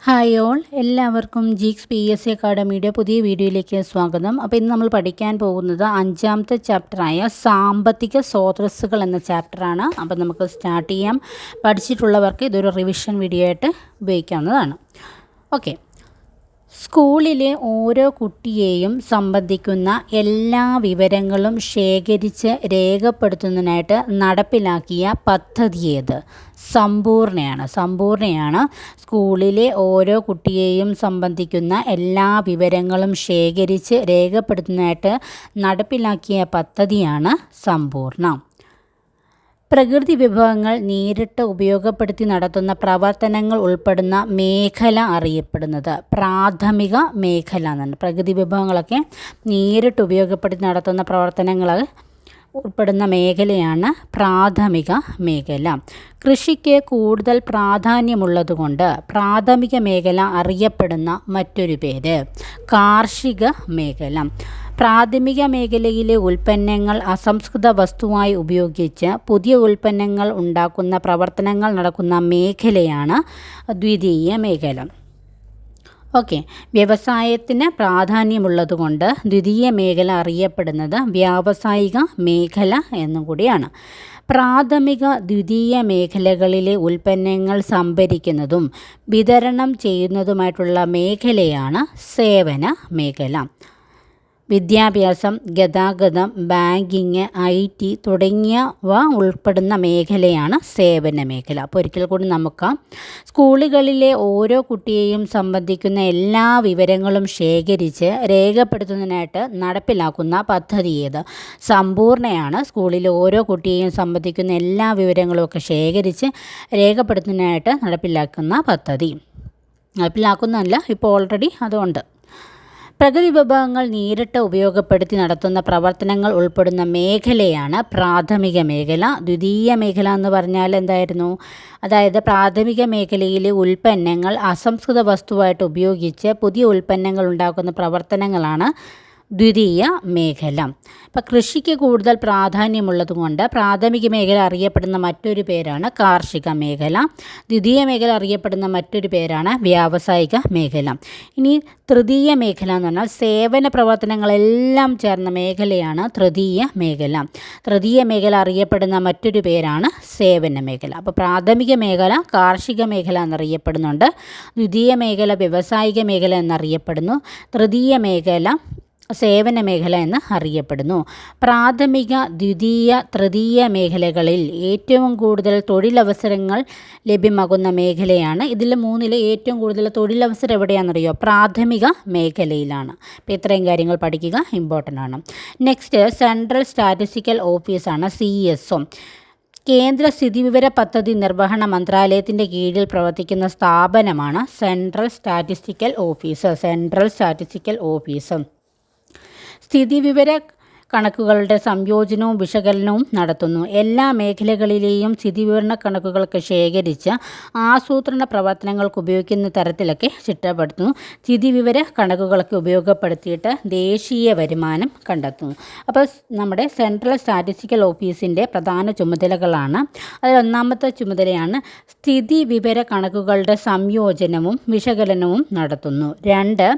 Hi all, എല്ലാവർക്കും geeks PSC അക്കാഡമിയുടെ പുതിയ വീഡിയോയിലേക്ക് സ്വാഗതം. അപ്പോൾ ഇന്ന് നമ്മൾ പഠിക്കാൻ പോകുന്നത് 5ാമത്തെ ചാപ്റ്ററായ സാമ്പത്തിക സ്രോതസ്സുകൾ എന്ന ചാപ്റ്ററാണ്. അപ്പോൾ നമുക്ക് സ്റ്റാർട്ട് ചെയ്യാം. പഠിച്ചിട്ടുള്ളവർക്ക് ഇതൊരു റിവിഷൻ വീഡിയോ ആയിട്ട് ഉപയോഗിക്കാവുന്നതാണ്. ഓക്കെ, സ്കൂളിലെ ഓരോ കുട്ടിയെയും സംബന്ധിക്കുന്ന എല്ലാ വിവരങ്ങളും ശേഖരിച്ച് രേഖപ്പെടുത്തുന്നതിനായിട്ട് നടപ്പിലാക്കിയ പദ്ധതി ഏത്? സമ്പൂർണ്ണയാണ്. സ്കൂളിലെ ഓരോ കുട്ടിയെയും സംബന്ധിക്കുന്ന എല്ലാ വിവരങ്ങളും ശേഖരിച്ച് രേഖപ്പെടുത്തുന്നതിനായിട്ട് നടപ്പിലാക്കിയ പദ്ധതിയാണ് സമ്പൂർണ്ണ. പ്രകൃതി വിഭവങ്ങൾ നേരിട്ട് ഉപയോഗപ്പെടുത്തി നടത്തുന്ന പ്രവർത്തനങ്ങൾ ഉൾപ്പെടുന്ന മേഖല അറിയപ്പെടുന്നത് പ്രാഥമിക മേഖല എന്നാണ്. പ്രകൃതി വിഭവങ്ങളൊക്കെ നേരിട്ട് ഉപയോഗപ്പെടുത്തി നടത്തുന്ന പ്രവർത്തനങ്ങൾ ഉൾപ്പെടുന്ന മേഖലയാണ് പ്രാഥമിക മേഖല. കൃഷിക്ക് കൂടുതൽ പ്രാധാന്യമുള്ളതുകൊണ്ട് പ്രാഥമിക മേഖല അറിയപ്പെടുന്ന മറ്റൊരു പേര് കാർഷിക മേഖല. പ്രാഥമിക മേഖലയിലെ ഉൽപ്പന്നങ്ങൾ അസംസ്കൃത വസ്തുവായി ഉപയോഗിച്ച് പുതിയ ഉൽപ്പന്നങ്ങൾ ഉണ്ടാക്കുന്ന പ്രവർത്തനങ്ങൾ നടക്കുന്ന മേഖലയാണ് ദ്വിതീയ മേഖല. ഓക്കെ, വ്യവസായത്തിന് പ്രാധാന്യമുള്ളതുകൊണ്ട് ദ്വിതീയ മേഖല അറിയപ്പെടുന്നത് വ്യാവസായിക മേഖല എന്നും കൂടിയാണ്. പ്രാഥമിക ദ്വിതീയ മേഖലകളിലെ ഉൽപ്പന്നങ്ങൾ സംഭരിക്കുന്നതും വിതരണം ചെയ്യുന്നതുമായിട്ടുള്ള മേഖലയാണ് സേവന മേഖല. വിദ്യാഭ്യാസം, ഗതാഗതം, ബാങ്കിങ്, IT തുടങ്ങിയവ ഉൾപ്പെടുന്ന മേഖലയാണ് സേവന മേഖല. അപ്പോൾ ഒരിക്കൽ കൂടി നമുക്ക് സ്കൂളുകളിലെ ഓരോ കുട്ടിയെയും സംബന്ധിക്കുന്ന എല്ലാ വിവരങ്ങളും ശേഖരിച്ച് രേഖപ്പെടുത്തുന്നതിനായിട്ട് നടപ്പിലാക്കുന്ന പദ്ധതി ഏത്? സമ്പൂർണ്ണയാണ്. സ്കൂളിലെ ഓരോ കുട്ടിയെയും സംബന്ധിക്കുന്ന എല്ലാ വിവരങ്ങളുമൊക്കെ ശേഖരിച്ച് രേഖപ്പെടുത്തുന്നതിനായിട്ട് നടപ്പിലാക്കുന്ന പദ്ധതി. നടപ്പിലാക്കുന്നതല്ല, ഇപ്പോൾ ഓൾറെഡി അതുണ്ട്. പ്രകൃതി വിഭവങ്ങൾ നേരിട്ട് ഉപയോഗപ്പെടുത്തി നടത്തുന്ന പ്രവർത്തനങ്ങൾ ഉൾപ്പെടുന്ന മേഖലയാണ് പ്രാഥമിക മേഖല. ദ്വിതീയ മേഖല എന്ന് പറഞ്ഞാൽ എന്തായിരുന്നു? അതായത് പ്രാഥമിക മേഖലയിലെ ഉൽപ്പന്നങ്ങൾ അസംസ്കൃത വസ്തുവായിട്ട് ഉപയോഗിച്ച് പുതിയ ഉൽപ്പന്നങ്ങൾ ഉണ്ടാക്കുന്ന പ്രവർത്തനങ്ങളാണ് ദ്വിതീയ മേഖല. ഇപ്പം കൃഷിക്ക് കൂടുതൽ പ്രാധാന്യമുള്ളതുകൊണ്ട് പ്രാഥമിക മേഖല അറിയപ്പെടുന്ന മറ്റൊരു പേരാണ് കാർഷിക മേഖല. ദ്വിതീയ മേഖല അറിയപ്പെടുന്ന മറ്റൊരു പേരാണ് വ്യാവസായിക മേഖല. ഇനി തൃതീയ മേഖല എന്ന് പറഞ്ഞാൽ സേവന പ്രവർത്തനങ്ങളെല്ലാം ചേർന്ന മേഖലയാണ് തൃതീയ മേഖല. തൃതീയ മേഖല അറിയപ്പെടുന്ന മറ്റൊരു പേരാണ് സേവന മേഖല. അപ്പോൾ പ്രാഥമിക മേഖല കാർഷിക മേഖല എന്നറിയപ്പെടുന്നുണ്ട്. ദ്വിതീയ മേഖല വ്യാവസായിക മേഖല എന്നറിയപ്പെടുന്നു. തൃതീയ മേഖല സേവന മേഖല എന്ന് അറിയപ്പെടുന്നു. പ്രാഥമിക, ദ്വിതീയ, തൃതീയ മേഖലകളിൽ ഏറ്റവും കൂടുതൽ തൊഴിലവസരങ്ങൾ ലഭ്യമാകുന്ന മേഖലയാണ്. ഇതിൽ മൂന്നിൽ ഏറ്റവും കൂടുതൽ തൊഴിലവസരം എവിടെയാണെന്നറിയോ? പ്രാഥമിക മേഖലയിലാണ്. അപ്പോൾ ഇത്രയും കാര്യങ്ങൾ പഠിക്കുക ഇമ്പോർട്ടൻ്റ് ആണ്. നെക്സ്റ്റ് സെൻട്രൽ സ്റ്റാറ്റിസ്റ്റിക്കൽ ഓഫീസാണ് CSO. കേന്ദ്ര സ്ഥിതിവിവര പദ്ധതി നിർവഹണ മന്ത്രാലയത്തിൻ്റെ കീഴിൽ പ്രവർത്തിക്കുന്ന സ്ഥാപനമാണ് സെൻട്രൽ സ്റ്റാറ്റിസ്റ്റിക്കൽ ഓഫീസ്. സ്ഥിതിവിവര കണക്കുകളുടെ സംയോജനവും വിശകലനവും നടത്തുന്നു. എല്ലാ മേഖലകളിലെയും സ്ഥിതിവിവരണ കണക്കുകളൊക്കെ ശേഖരിച്ച് ആസൂത്രണ പ്രവർത്തനങ്ങൾക്ക് ഉപയോഗിക്കുന്ന തരത്തിലൊക്കെ ചിട്ടപ്പെടുത്തുന്നു. സ്ഥിതിവിവര കണക്കുകളൊക്കെ ഉപയോഗപ്പെടുത്തിയിട്ട് ദേശീയ വരുമാനം കണ്ടെത്തുന്നു. അപ്പോൾ നമ്മുടെ സെൻട്രൽ സ്റ്റാറ്റിസ്റ്റിക്കൽ ഓഫീസിൻ്റെ പ്രധാന ചുമതലകളാണ്. അതിൽ ഒന്നാമത്തെ ചുമതലയാണ് സ്ഥിതിവിവര കണക്കുകളുടെ സംയോജനവും വിശകലനവും നടത്തുന്നു. 2,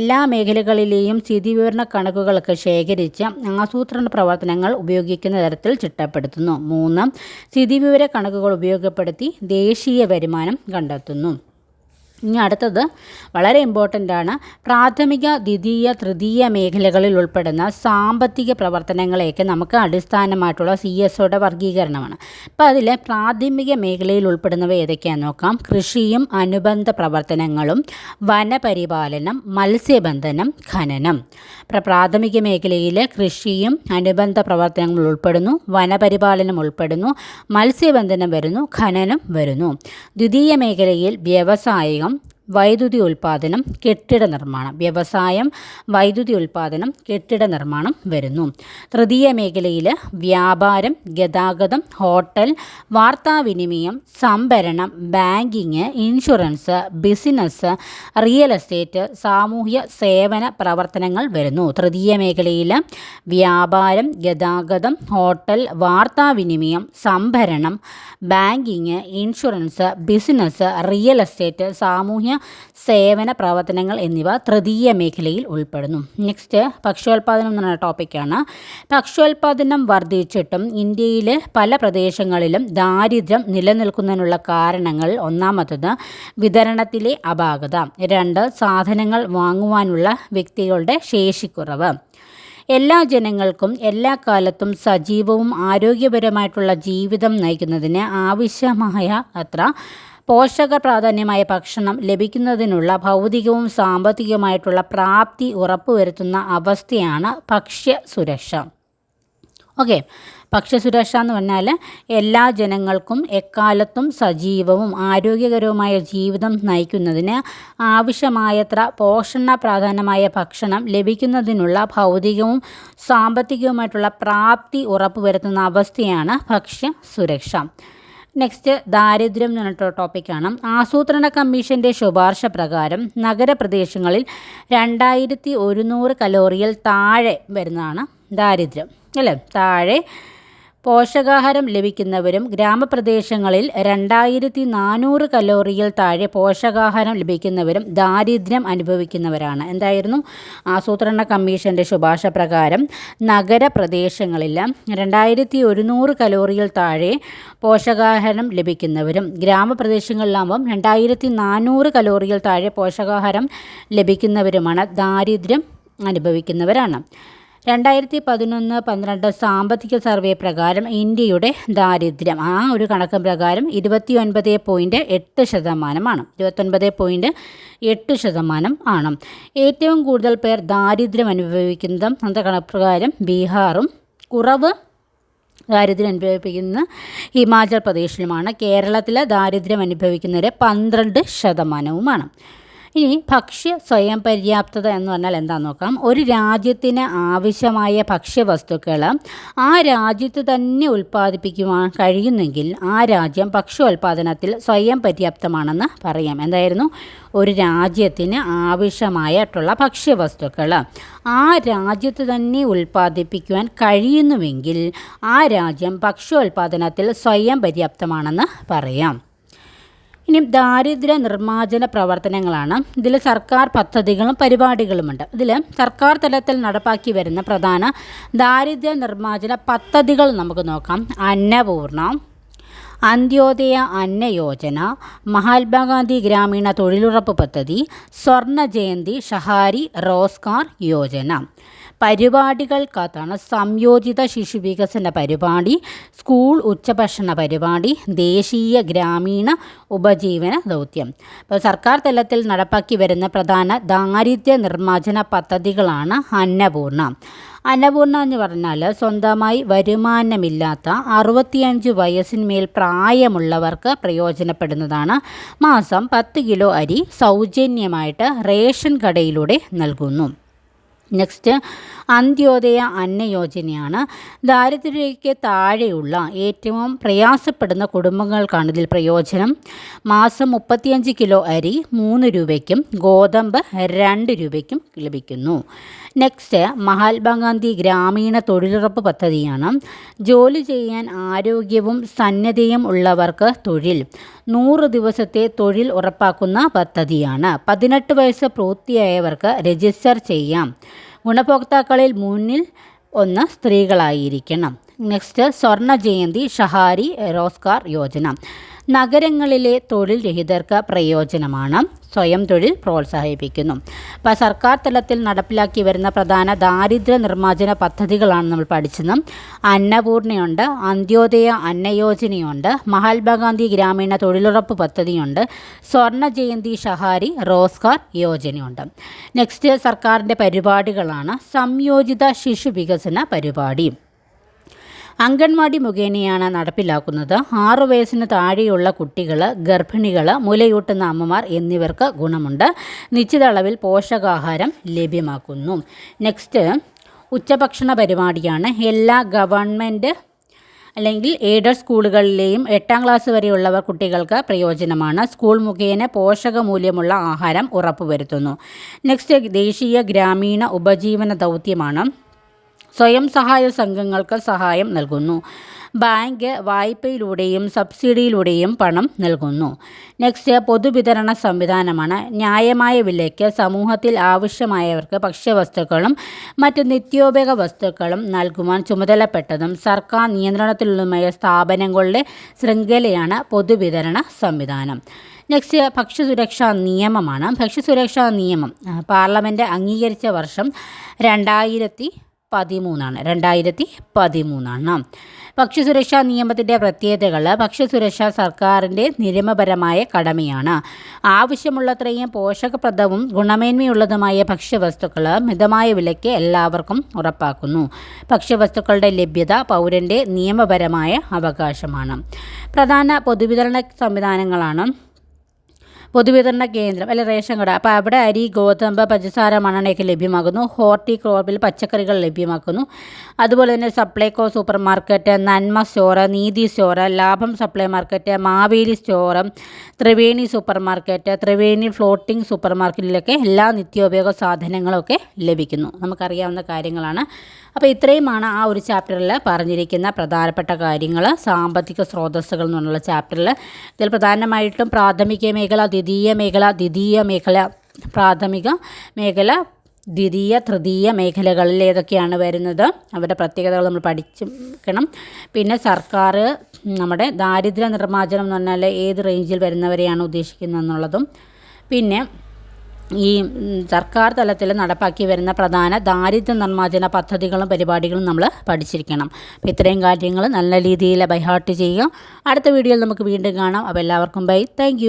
എല്ലാ മേഖലകളിലെയും സ്ഥിതിവിവരണ കണക്കുകളൊക്കെ ശേഖരിച്ച് ആസൂത്രണ പ്രവർത്തനങ്ങൾ ഉപയോഗിക്കുന്ന തരത്തിൽ ചിട്ടപ്പെടുത്തുന്നു. 3, സ്ഥിതിവിവര കണക്കുകൾ ഉപയോഗപ്പെടുത്തി ദേശീയ വരുമാനം കണ്ടെത്തുന്നു. ഇനി അടുത്തത് വളരെ ഇമ്പോർട്ടൻ്റ് ആണ്. പ്രാഥമിക, ദ്വിതീയ, തൃതീയ മേഖലകളിൽ ഉൾപ്പെടുന്ന സാമ്പത്തിക പ്രവർത്തനങ്ങളെയൊക്കെ നമുക്ക് അടിസ്ഥാനമായിട്ടുള്ള CSOയുടെ വർഗീകരണമാണ്. അപ്പോൾ അതിൽ പ്രാഥമിക മേഖലയിൽ ഉൾപ്പെടുന്നവ ഏതൊക്കെയാണെന്ന് നോക്കാം. കൃഷിയും അനുബന്ധ പ്രവർത്തനങ്ങളും, വനപരിപാലനം, മത്സ്യബന്ധനം, ഖനനം. പ്രാഥമിക മേഖലയിൽ കൃഷിയും അനുബന്ധ പ്രവർത്തനങ്ങൾ ഉൾപ്പെടുന്നു, വനപരിപാലനം ഉൾപ്പെടുന്നു, മത്സ്യബന്ധനം വരുന്നു, ഖനനം വരുന്നു. ദ്വിതീയ മേഖലയിൽ വ്യവസായം, വൈദ്യുതി ഉൽപ്പാദനം, കെട്ടിട നിർമ്മാണം. വ്യവസായം, വൈദ്യുതി ഉൽപ്പാദനം, കെട്ടിട നിർമ്മാണം വരുന്നു. തൃതീയ മേഖലയിൽ വ്യാപാരം, ഗതാഗതം, ഹോട്ടൽ, വാർത്താവിനിമയം, സംഭരണം, banking, insurance, business, real estate, സാമൂഹ്യ സേവന പ്രവർത്തനങ്ങൾ വരുന്നു. തൃതീയ മേഖലയിൽ വ്യാപാരം, ഗതാഗതം, ഹോട്ടൽ, വാർത്താവിനിമയം, സംഭരണം, banking, insurance, business, real estate, സാമൂഹ്യ സേവന പ്രവർത്തനങ്ങൾ എന്നിവ തൃതീയ മേഖലയിൽ ഉൾപ്പെടുന്നു. നെക്സ്റ്റ് ഭക്ഷ്യോൽപാദനം എന്ന് പറയുന്ന ടോപ്പിക്കാണ്. ഭക്ഷ്യോൽപാദനം വർദ്ധിച്ചിട്ടും ഇന്ത്യയിലെ പല പ്രദേശങ്ങളിലും ദാരിദ്ര്യം നിലനിൽക്കുന്നതിനുള്ള കാരണങ്ങൾ: ഒന്നാമത്തത് വിതരണത്തിലെ അപാകത, 2 സാധനങ്ങൾ വാങ്ങുവാനുള്ള വ്യക്തികളുടെ ശേഷിക്കുറവ്. എല്ലാ ജനങ്ങൾക്കും എല്ലാ കാലത്തും സജീവവും ആരോഗ്യപരമായിട്ടുള്ള ജീവിതം നയിക്കുന്നതിന് ആവശ്യമായ അത്ര പോഷക പ്രാധാന്യമായ ഭക്ഷണം ലഭിക്കുന്നതിനുള്ള ഭൗതികവും സാമ്പത്തികവുമായിട്ടുള്ള പ്രാപ്തി ഉറപ്പുവരുത്തുന്ന അവസ്ഥയാണ് ഭക്ഷ്യസുരക്ഷ. ഓക്കെ, ഭക്ഷ്യസുരക്ഷ എന്ന് പറഞ്ഞാൽ എല്ലാ ജനങ്ങൾക്കും എക്കാലത്തും സജീവവും ആരോഗ്യകരവുമായ ജീവിതം നയിക്കുന്നതിന് ആവശ്യമായത്ര പോഷണ പ്രാധാന്യമായ ഭക്ഷണം ലഭിക്കുന്നതിനുള്ള ഭൗതികവും സാമ്പത്തികവുമായിട്ടുള്ള പ്രാപ്തി ഉറപ്പുവരുത്തുന്ന അവസ്ഥയാണ് ഭക്ഷ്യസുരക്ഷ. നെക്സ്റ്റ് ദാരിദ്ര്യം എന്ന് പറഞ്ഞിട്ടുള്ള ടോപ്പിക്കാണ്. ആസൂത്രണ കമ്മീഷൻ്റെ ശുപാർശ പ്രകാരം നഗരപ്രദേശങ്ങളിൽ 2100 കലോറിയിൽ താഴെ വരുന്നതാണ് ദാരിദ്ര്യം, അല്ലേ? താഴെ പോഷകാഹാരം ലഭിക്കുന്നവരും ഗ്രാമപ്രദേശങ്ങളിൽ 2400 കലോറിയിൽ താഴെ പോഷകാഹാരം ലഭിക്കുന്നവരും ദാരിദ്ര്യം അനുഭവിക്കുന്നവരാണ്. എന്തായിരുന്നു? ആസൂത്രണ കമ്മീഷൻ്റെ ശുപാർശ പ്രകാരം നഗരപ്രദേശങ്ങളിൽ 2100 കലോറിയിൽ താഴെ പോഷകാഹാരം ലഭിക്കുന്നവരും ഗ്രാമപ്രദേശങ്ങളിലാകുമ്പം 2400 കലോറിയിൽ താഴെ പോഷകാഹാരം ലഭിക്കുന്നവരുമാണ് ദാരിദ്ര്യം അനുഭവിക്കുന്നവരാണ്. 2011-12 സാമ്പത്തിക സർവേ പ്രകാരം ഇന്ത്യയുടെ ദാരിദ്ര്യം ആ ഒരു കണക്ക് പ്രകാരം 29.8%. 29.8% ആണ്. ഏറ്റവും കൂടുതൽ പേർ ദാരിദ്ര്യം അനുഭവിക്കുന്നത് അന്നത്തെ കണക്ക് പ്രകാരം ബീഹാറും, കുറവ് ദാരിദ്ര്യം അനുഭവിക്കുന്ന ഹിമാചൽ പ്രദേശിലുമാണ്. കേരളത്തിൽ ദാരിദ്ര്യം അനുഭവിക്കുന്നവർ 12%. ഇനി ഭക്ഷ്യ സ്വയം പര്യാപ്തത എന്ന് പറഞ്ഞാൽ എന്താണെന്ന് നോക്കാം. ഒരു രാജ്യത്തിന് ആവശ്യമായ ഭക്ഷ്യവസ്തുക്കൾ ആ രാജ്യത്ത് തന്നെ ഉൽപ്പാദിപ്പിക്കുവാൻ കഴിയുന്നെങ്കിൽ ആ രാജ്യം ഭക്ഷ്യോൽപാദനത്തിൽ സ്വയം പര്യാപ്തമാണെന്ന് പറയാം. എന്തായിരുന്നു? ഒരു രാജ്യത്തിന് ആവശ്യമായിട്ടുള്ള ഭക്ഷ്യവസ്തുക്കൾ ആ രാജ്യത്ത് തന്നെ ഉൽപ്പാദിപ്പിക്കുവാൻ കഴിയുന്നുവെങ്കിൽ ആ രാജ്യം ഭക്ഷ്യോൽപാദനത്തിൽ സ്വയം പര്യാപ്തമാണെന്ന് പറയാം. ഇനി ദാരിദ്ര്യ നിർമ്മാർജ്ജന പ്രവർത്തനങ്ങളാണ്. ഇതിൽ സർക്കാർ പദ്ധതികളും പരിപാടികളുമുണ്ട്. ഇതിൽ സർക്കാർ തലത്തിൽ നടപ്പാക്കി വരുന്ന പ്രധാന ദാരിദ്ര്യ നിർമ്മാർജ്ജന പദ്ധതികൾ നമുക്ക് നോക്കാം. അന്നപൂർണ, അന്ത്യോദയ അന്ന യോജന, മഹാത്മാഗാന്ധി ഗ്രാമീണ തൊഴിലുറപ്പ് പദ്ധതി, സ്വർണ്ണ ജയന്തി ഷഹാരി റോസ്ഗാർ യോജന. പരിപാടികൾക്കകത്താണ് സംയോജിത ശിശു വികസന പരിപാടി, സ്കൂൾ ഉച്ചഭക്ഷണ പരിപാടി, ദേശീയ ഗ്രാമീണ ഉപജീവന ദൗത്യം. അപ്പോൾ സർക്കാർ തലത്തിൽ നടപ്പാക്കി വരുന്ന പ്രധാന ദാരിദ്ര്യ നിർമ്മാർജ്ജന പദ്ധതികളാണ് അന്നപൂർണ. അന്നപൂർണ എന്ന് പറഞ്ഞാൽ സ്വന്തമായി വരുമാനമില്ലാത്ത 65 വയസ്സിന്മേൽ പ്രായമുള്ളവർക്ക് പ്രയോജനപ്പെടുന്നതാണ്. മാസം 10 കിലോ അരി സൗജന്യമായിട്ട് റേഷൻ കടയിലൂടെ നൽകുന്നു. നെക്സ്റ്റ് അന്ത്യോദയ അന്ന യോജനയാണ്. ദാരിദ്ര്യരേഖയ്ക്ക് താഴെയുള്ള ഏറ്റവും പ്രയാസപ്പെടുന്ന കുടുംബങ്ങൾക്കാണ് ഇതിൽ പ്രയോജനം. മാസം 35 കിലോ അരി 3 രൂപയ്ക്കും ഗോതമ്പ് 2 രൂപയ്ക്കും ലഭിക്കുന്നു. നെക്സ്റ്റ് മഹാത്മാഗാന്ധി ഗ്രാമീണ തൊഴിലുറപ്പ് പദ്ധതിയാണ്. ജോലി ചെയ്യാൻ ആരോഗ്യവും സന്നദ്ധയും ഉള്ളവർക്ക് തൊഴിൽ 100 ദിവസത്തെ തൊഴിൽ ഉറപ്പാക്കുന്ന പദ്ധതിയാണ്. 18 വയസ്സ് പൂർത്തിയായവർക്ക് രജിസ്റ്റർ ചെയ്യാം. ഗുണഭോക്താക്കളിൽ മുന്നിൽ 1 സ്ത്രീകളായിരിക്കണം. നെക്സ്റ്റ് സ്വർണ്ണ ജയന്തി ഷഹാരി റോസ്ഗാർ യോജന. നഗരങ്ങളിലെ തൊഴിൽ രഹിതർക്ക് പ്രയോജനമാണ്. സ്വയം തൊഴിൽ പ്രോത്സാഹിപ്പിക്കുന്നു. അപ്പോൾ സർക്കാർ തലത്തിൽ നടപ്പിലാക്കി വരുന്ന പ്രധാന ദാരിദ്ര്യ നിർമ്മാർജ്ജന പദ്ധതികളാണ് നമ്മൾ പഠിച്ചത്. അന്നപൂർണയുണ്ട്, അന്ത്യോദയ അന്ന യോജനയുണ്ട്, മഹാത്മാഗാന്ധി ഗ്രാമീണ തൊഴിലുറപ്പ് പദ്ധതിയുണ്ട്, സ്വർണ്ണ ജയന്തി ഷഹാരി റോസ്ഗാർ യോജനയുണ്ട്. നെക്സ്റ്റ് സർക്കാരിൻ്റെ പരിപാടികളാണ് സംയോജിത ശിശു വികസന പരിപാടി. അംഗൻവാടി മുഖേനയാണ് നടപ്പിലാക്കുന്നത്. 6 വയസ്സിന് താഴെയുള്ള കുട്ടികൾ, ഗർഭിണികൾ, മുലയൂട്ടുന്ന അമ്മമാർ എന്നിവർക്ക് ഗുണമുണ്ട്. നിശ്ചിത അളവിൽ പോഷകാഹാരം ലഭ്യമാക്കുന്നു. നെക്സ്റ്റ് ഉച്ചഭക്ഷണ പരിപാടിയാണ്. എല്ലാ ഗവൺമെൻറ് അല്ലെങ്കിൽ എയ്ഡഡ് സ്കൂളുകളിലെയും 8ാം ക്ലാസ് വരെയുള്ളവർ കുട്ടികൾക്ക് പ്രയോജനമാണ്. സ്കൂൾ മുഖേന പോഷകമൂല്യമുള്ള ആഹാരം ഉറപ്പുവരുത്തുന്നു. നെക്സ്റ്റ് ദേശീയ ഗ്രാമീണ ഉപജീവന ദൗത്യമാണ്. സ്വയം സഹായ സംഘങ്ങൾക്ക് സഹായം നൽകുന്നു. ബാങ്ക് വായ്പയിലൂടെയും സബ്സിഡിയിലൂടെയും പണം നൽകുന്നു. നെക്സ്റ്റ് പൊതുവിതരണ സംവിധാനമാണ്. ന്യായമായ വിലയ്ക്ക് സമൂഹത്തിൽ ആവശ്യമായവർക്ക് ഭക്ഷ്യവസ്തുക്കളും മറ്റ് നിത്യോപയോഗ വസ്തുക്കളും നൽകുവാൻ ചുമതലപ്പെട്ടതും സർക്കാർ നിയന്ത്രണത്തിലുള്ളതുമായ സ്ഥാപനങ്ങളുടെ ശൃംഖലയാണ് പൊതുവിതരണ സംവിധാനം. നെക്സ്റ്റ് ഭക്ഷ്യസുരക്ഷാ നിയമമാണ്. ഭക്ഷ്യസുരക്ഷാ നിയമം പാർലമെൻറ്റ് അംഗീകരിച്ച വർഷം 2013. ഭക്ഷ്യസുരക്ഷാ നിയമത്തിൻ്റെ പ്രത്യേകതകൾ: ഭക്ഷ്യസുരക്ഷ സർക്കാരിൻ്റെ നിയമപരമായ കടമയാണ്. ആവശ്യമുള്ളത്രയും പോഷകപ്രദവും ഗുണമേന്മയുള്ളതുമായ ഭക്ഷ്യവസ്തുക്കൾ മിതമായ വിലയ്ക്ക് എല്ലാവർക്കും ഉറപ്പാക്കുന്നു. ഭക്ഷ്യവസ്തുക്കളുടെ ലഭ്യത പൗരൻ്റെ നിയമപരമായ അവകാശമാണ്. പ്രധാന പൊതുവിതരണ സംവിധാനങ്ങളാണ് പൊതുവിതരണ കേന്ദ്രം റേഷൻ കട. അപ്പോൾ അവിടെ അരി, ഗോതമ്പ്, പഞ്ചസാര, മണ്ണെണ്ണയൊക്കെ ലഭ്യമാക്കുന്നു. ഹോർട്ടികോർപ്പിൽ പച്ചക്കറികൾ ലഭ്യമാക്കുന്നു. അതുപോലെ തന്നെ Supplyco super market, Nanma store, Neethi store, Labham supply market, Maveli store, Triveni super market, Triveni floating super മാർക്കറ്റിലൊക്കെ എല്ലാ നിത്യോപയോഗ സാധനങ്ങളൊക്കെ ലഭിക്കുന്നു. നമുക്കറിയാവുന്ന കാര്യങ്ങളാണ്. അപ്പോൾ ഇത്രയുമാണ് ആ ഒരു ചാപ്റ്ററിൽ പറഞ്ഞിരിക്കുന്ന പ്രധാനപ്പെട്ട കാര്യങ്ങൾ. സാമ്പത്തിക സ്രോതസ്സുകൾ എന്നുള്ള ചാപ്റ്ററിൽ ഇതിൽ പ്രധാനമായിട്ടും പ്രാഥമിക മേഖല, പ്രാഥമിക മേഖല, ദ്വിതീയ, തൃതീയ മേഖലകളിൽ ഏതൊക്കെയാണ് വരുന്നത്, അവരുടെ പ്രത്യേകതകൾ നമ്മൾ പഠിച്ചിരിക്കണം. പിന്നെ സർക്കാർ നമ്മുടെ ദാരിദ്ര്യ നിർമ്മാർജ്ജനം എന്ന് പറഞ്ഞാൽ ഏത് റേഞ്ചിൽ വരുന്നവരെയാണ് ഉദ്ദേശിക്കുന്നത് എന്നുള്ളതും, പിന്നെ ഈ സർക്കാർ തലത്തിൽ നടപ്പാക്കി വരുന്ന പ്രധാന ദാരിദ്ര്യ നിർമ്മാർജ്ജന പദ്ധതികളും പരിപാടികളും നമ്മൾ പഠിച്ചിരിക്കണം. അപ്പോൾ ഇത്രയും കാര്യങ്ങൾ നല്ല രീതിയിൽ ബൈ ഹാർട്ട് ചെയ്യുക. അടുത്ത വീഡിയോയിൽ നമുക്ക് വീണ്ടും കാണാം. അപ്പോൾ എല്ലാവർക്കും ബൈ. താങ്ക്